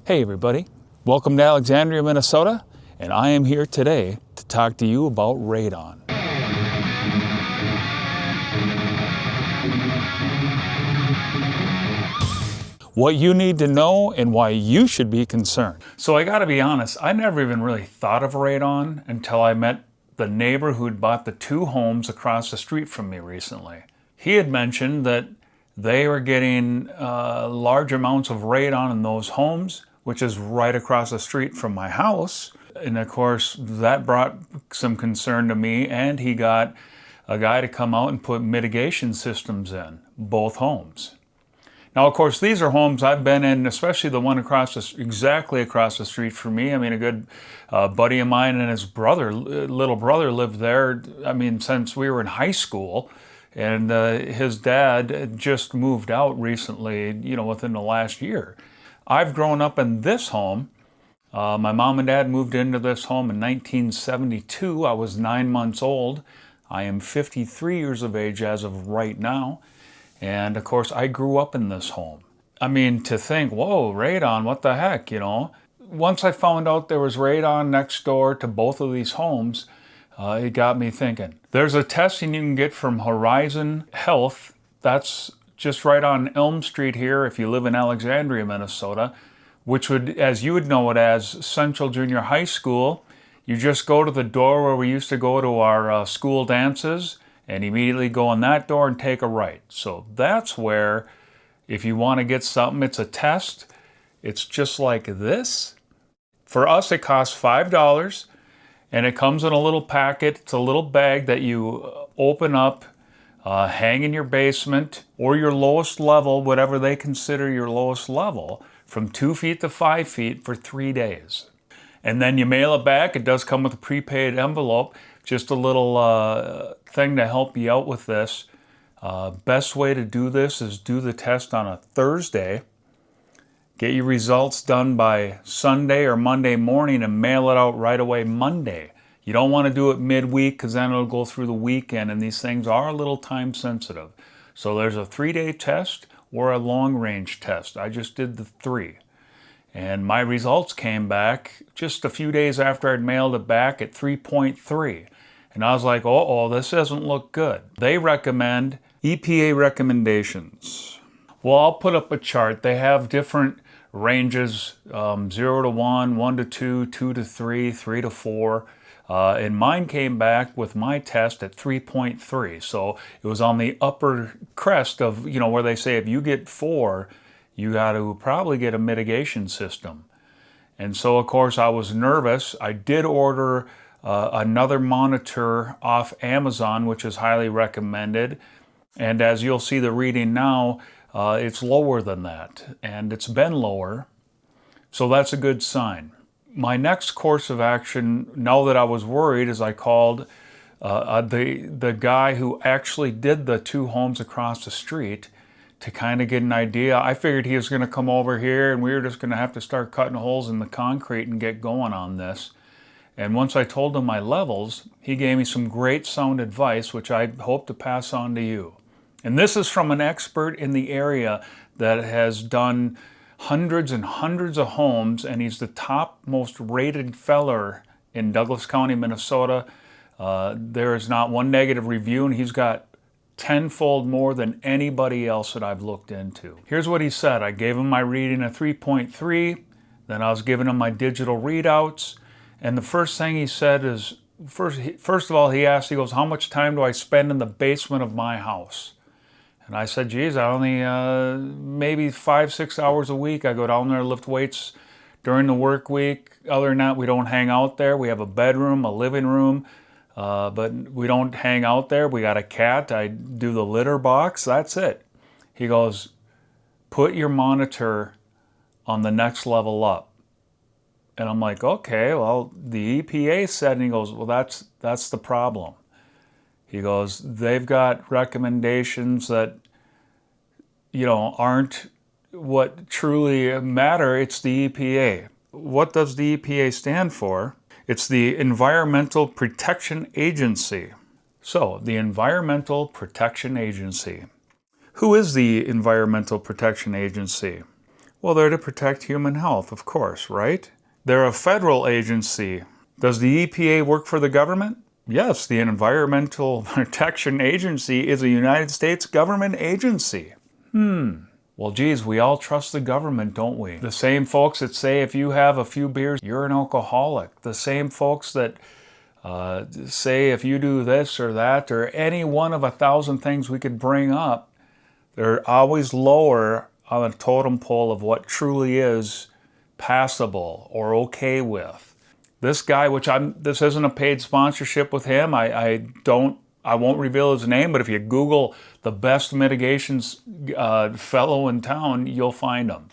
Hey everybody, welcome to Alexandria, Minnesota, and I am here today to talk to you about radon. What you need to know and why you should be concerned. So I gotta be honest, I never even really thought of radon until I met the neighbor who'd bought the two homes across the street from me recently. He had mentioned that they were getting large amounts of radon in those homes, which is right across the street from my house. And of course, that brought some concern to me, and he got a guy to come out and put mitigation systems in both homes. Now, of course, these are homes I've been in, especially the one exactly across the street from me. I mean, a good buddy of mine and his brother, little brother, lived there, I mean, since we were in high school. And his dad just moved out recently, within the last year. I've grown up in this home. My mom and dad moved into this home in 1972. I was 9 months old. I am 53 years of age as of right now. And of course, I grew up in this home. I mean, to think, whoa, radon, what the heck, Once I found out there was radon next door to both of these homes, it got me thinking. There's a testing you can get from Horizon Health. That's just right on Elm Street here if you live in Alexandria, Minnesota, which would, as you would know it as Central Junior High School. You just go to the door where we used to go to our school dances and immediately go in that door and take a right. So that's where, if you want to get something, it's a test. It's just like this. For us, it costs $5. And it comes in a little packet. It's a little bag that you open up, hang in your basement or your lowest level, whatever they consider your lowest level, from 2 feet to 5 feet for 3 days. And then you mail it back. It does come with a prepaid envelope. Just a little thing to help you out with this. Best way to do this is do the test on a Thursday. Get your results done by Sunday or Monday morning and mail it out right away Monday. You don't want to do it midweek because then it'll go through the weekend, and these things are a little time sensitive. So there's a 3-day test or a long-range test. I just did the 3. And my results came back just a few days after I'd mailed it back at 3.3. And I was like, uh-oh, this doesn't look good. They recommend EPA recommendations. Well, I'll put up a chart. They have different ranges, 0 to 1, 1 to 2, 2 to 3, 3 to 4. And mine came back with my test at 3.3. So it was on the upper crest of, where they say if you get 4, you got to probably get a mitigation system. And so, of course, I was nervous. I did order another monitor off Amazon, which is highly recommended. And as you'll see the reading now, it's lower than that, and it's been lower, so that's a good sign. My next course of action, now that I was worried, is I called the guy who actually did the two homes across the street to kind of get an idea. I figured he was going to come over here, and we were just going to have to start cutting holes in the concrete and get going on this. And once I told him my levels, he gave me some great sound advice, which I hope to pass on to you. And this is from an expert in the area that has done hundreds and hundreds of homes, and he's the top most rated feller in Douglas County, Minnesota. There is not one negative review, and he's got tenfold more than anybody else that I've looked into. Here's what he said. I gave him my reading of 3.3, then I was giving him my digital readouts, and the first thing he said is, first of all, he asked, he goes, how much time do I spend in the basement of my house? And I said, geez, I only, maybe 5-6 hours a week. I go down there, lift weights during the work week. Other than that, we don't hang out there. We have a bedroom, a living room, but we don't hang out there. We got a cat. I do the litter box. That's it. He goes, put your monitor on the next level up. And I'm like, okay, well, the EPA said, and he goes, well, that's the problem. He goes, they've got recommendations that, aren't what truly matter. It's the EPA. What does the EPA stand for? It's the Environmental Protection Agency. So, the Environmental Protection Agency. Who is the Environmental Protection Agency? Well, they're to protect human health, of course, right? They're a federal agency. Does the EPA work for the government? Yes, the Environmental Protection Agency is a United States government agency. Well, geez, we all trust the government, don't we? The same folks that say if you have a few beers, you're an alcoholic. The same folks that say if you do this or that or any one of 1,000 things we could bring up, they're always lower on the totem pole of what truly is passable or okay with. This guy, this isn't a paid sponsorship with him. I won't reveal his name, but if you Google the best mitigations fellow in town, you'll find him.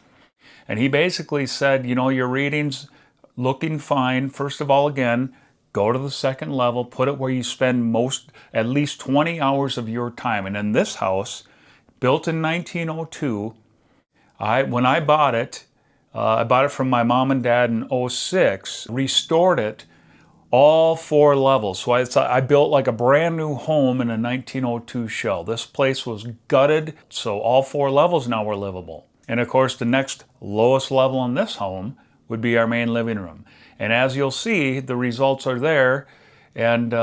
And he basically said, your readings looking fine. First of all, again, go to the second level, put it where you spend at least 20 hours of your time. And in this house, built in 1902, when I bought it, I bought it from my mom and dad in 06, restored it, all 4 levels. So I built like a brand new home in a 1902 shell. This place was gutted, so all 4 levels now were livable. And of course, the next lowest level in this home would be our main living room. And as you'll see, the results are there, and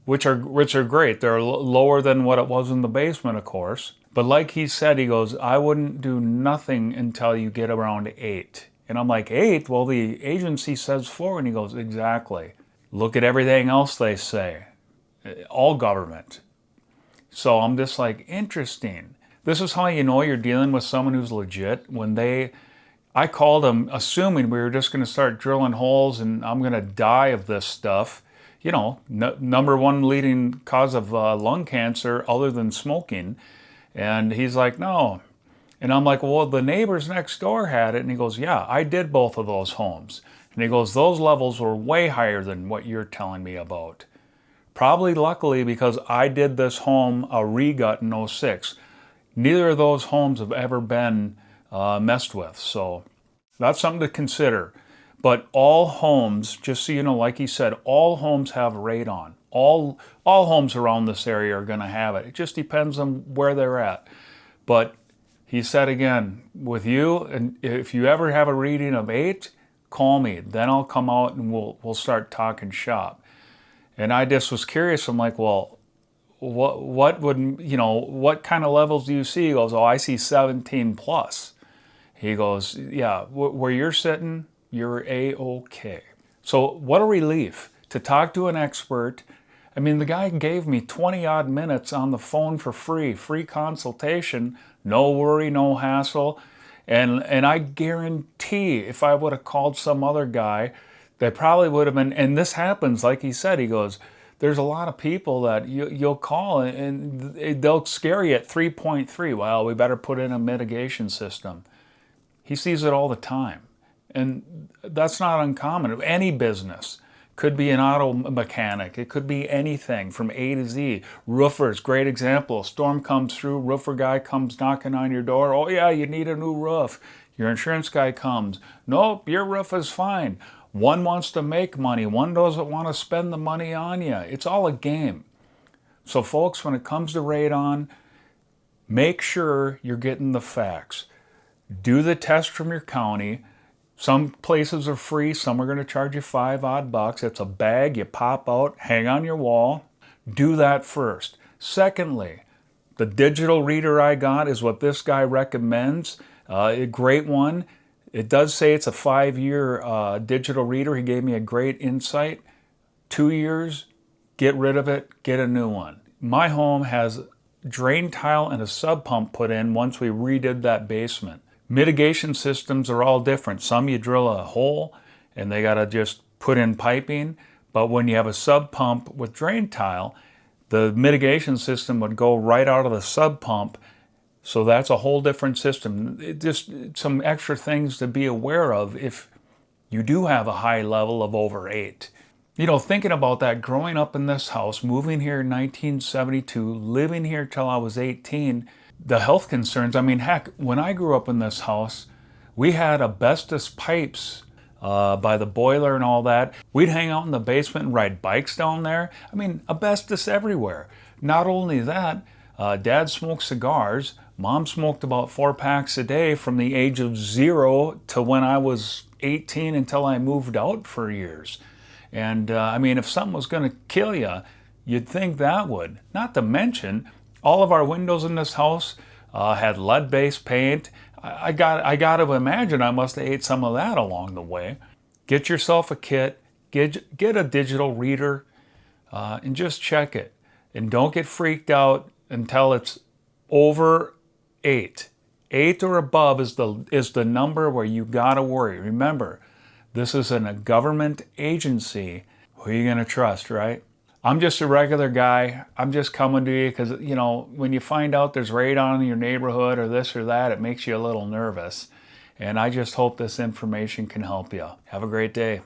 which are great. They're lower than what it was in the basement, of course. But like he said, he goes, I wouldn't do nothing until you get around 8. And I'm like, 8? Well, the agency says 4. And he goes, exactly. Look at everything else they say. All government. So I'm just like, interesting. This is how you know you're dealing with someone who's legit. I called them assuming we were just going to start drilling holes and I'm going to die of this stuff. Number 1 leading cause of lung cancer other than smoking. And he's like, no. And I'm like, well, the neighbors next door had it. And he goes, yeah, I did both of those homes. And he goes, those levels were way higher than what you're telling me about. Probably luckily because I did this home a regut in 06. Neither of those homes have ever been messed with. So that's something to consider. But all homes, just so you know, like he said, all homes have radon. All homes around this area are going to have it. It just depends on where they're at. But he said again, with you, and if you ever have a reading of 8, call me. Then I'll come out and we'll start talking shop. And I just was curious. I'm like, well, what kind of levels do you see? He goes, oh, I see 17 plus. He goes, yeah, where you're sitting, you're A-okay. So what a relief to talk to an expert. I mean, the guy gave me 20 odd minutes on the phone for free consultation, no worry, no hassle. And I guarantee if I would have called some other guy, they probably would have been, and this happens, like he said, he goes, there's a lot of people that you'll call and they'll scare you at 3.3. Well, we better put in a mitigation system. He sees it all the time. And that's not uncommon. Any business. Could be an auto mechanic. It could be anything from A to Z. Roofers, great example. Storm comes through, roofer guy comes knocking on your door. Oh yeah, you need a new roof. Your insurance guy comes. Nope, your roof is fine. One wants to make money. One doesn't want to spend the money on you. It's all a game. So folks, when it comes to radon, make sure you're getting the facts. Do the test from your county. Some places are free, some are going to charge you $5 odd. It's a bag you pop out, hang on your wall. Do that first. Secondly, the digital reader I got is what this guy recommends. A great one. It does say it's a 5-year digital reader. He gave me a great insight. 2 years, get rid of it, get a new one. My home has drain tile and a sub pump put in once we redid that basement. Mitigation systems are all different. Some you drill a hole and they got to just put in piping. But when you have a sub pump with drain tile, the mitigation system would go right out of the sub pump. So that's a whole different system. Just some extra things to be aware of if you do have a high level of over 8. Thinking about that, growing up in this house, moving here in 1972, living here till I was 18, the health concerns, I mean, heck, when I grew up in this house, we had asbestos pipes by the boiler and all that. We'd hang out in the basement and ride bikes down there. I mean, asbestos everywhere. Not only that, Dad smoked cigars. Mom smoked about 4 packs a day from the age of 0 to when I was 18 until I moved out for years. And I mean, if something was going to kill you, you'd think that would. Not to mention, all of our windows in this house had lead-based paint. I got to imagine I must have ate some of that along the way. Get yourself a kit, get a digital reader, and just check it. And don't get freaked out until it's over 8. 8 or above is the number where you gotta worry. Remember, this is in a government agency. Who are you gonna trust, right? I'm just a regular guy. I'm just coming to you because, you know, when you find out there's radon in your neighborhood or this or that, it makes you a little nervous. And I just hope this information can help you. Have a great day.